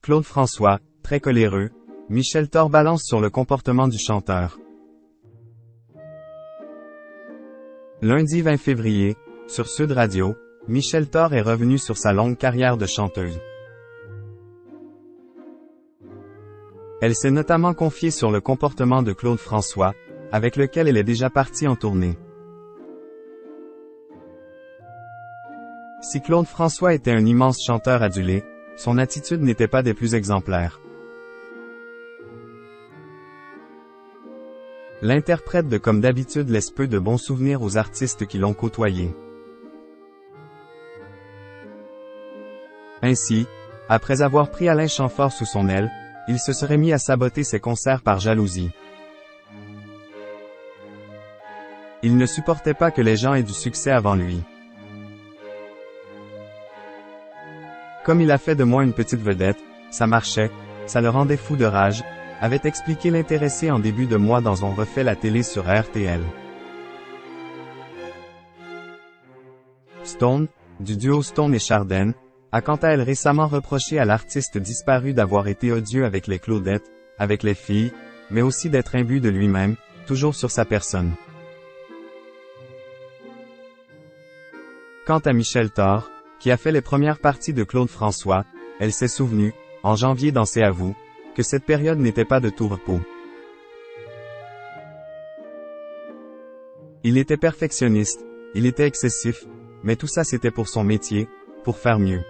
Claude François, très coléreux, Michel Thor balance sur le comportement du chanteur. Lundi 20 février, sur Sud Radio, Michel Thor est revenu sur sa longue carrière de chanteuse. Elle s'est notamment confiée sur le comportement de Claude François, avec lequel elle est déjà partie en tournée. Si Claude François était un immense chanteur adulé, son attitude n'était pas des plus exemplaires. L'interprète de Comme d'habitude laisse peu de bons souvenirs aux artistes qui l'ont côtoyé. Ainsi, après avoir pris Alain Chamfort sous son aile, il se serait mis à saboter ses concerts par jalousie. Il ne supportait pas que les gens aient du succès avant lui. Comme il a fait de moi une petite vedette, ça marchait, ça le rendait fou de rage, avait expliqué l'intéressé en début de mois dans On refait la télé sur RTL. Stone, du duo Stone et Chardin, a quant à elle récemment reproché à l'artiste disparu d'avoir été odieux avec les Claudettes, avec les filles, mais aussi d'être imbu de lui-même, toujours sur sa personne. Quant à Michel Thor, qui a fait les premières parties de Claude François, elle s'est souvenue, en janvier dans C'est à vous, que cette période n'était pas de tout repos. Il était perfectionniste, il était excessif, mais tout ça c'était pour son métier, pour faire mieux.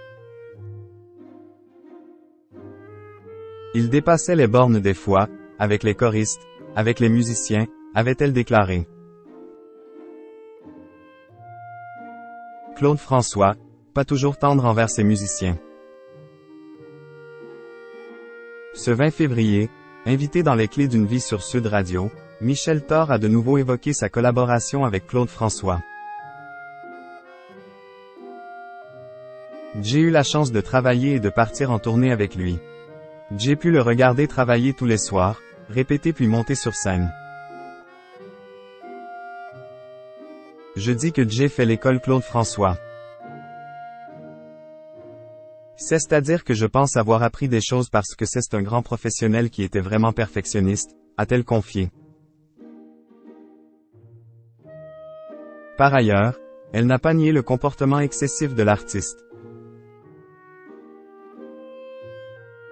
Il dépassait les bornes des fois, avec les choristes, avec les musiciens, avait-elle déclaré. Claude François, pas toujours tendre envers ses musiciens. Ce 20 février, invité dans les clés d'une vie sur Sud Radio, Michel Thor a de nouveau évoqué sa collaboration avec Claude François. J'ai eu la chance de travailler et de partir en tournée avec lui. J'ai pu le regarder travailler tous les soirs, répéter puis monter sur scène. Je dis que Jay fait l'école Claude François. C'est-à-dire que je pense avoir appris des choses parce que c'est un grand professionnel qui était vraiment perfectionniste, a-t-elle confié. Par ailleurs, elle n'a pas nié le comportement excessif de l'artiste.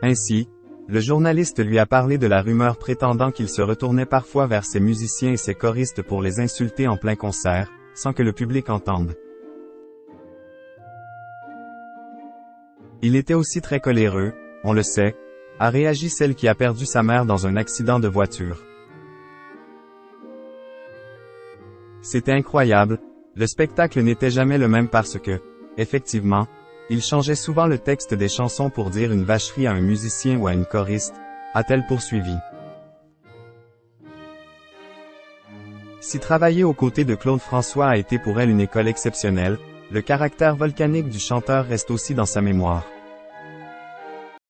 Ainsi, le journaliste lui a parlé de la rumeur prétendant qu'il se retournait parfois vers ses musiciens et ses choristes pour les insulter en plein concert, sans que le public entende. Il était aussi très coléreux, on le sait, a réagi celle qui a perdu sa mère dans un accident de voiture. C'était incroyable, le spectacle n'était jamais le même parce que, effectivement, il changeait souvent le texte des chansons pour dire une vacherie à un musicien ou à une choriste, a-t-elle poursuivi. Si travailler aux côtés de Claude François a été pour elle une école exceptionnelle, le caractère volcanique du chanteur reste aussi dans sa mémoire.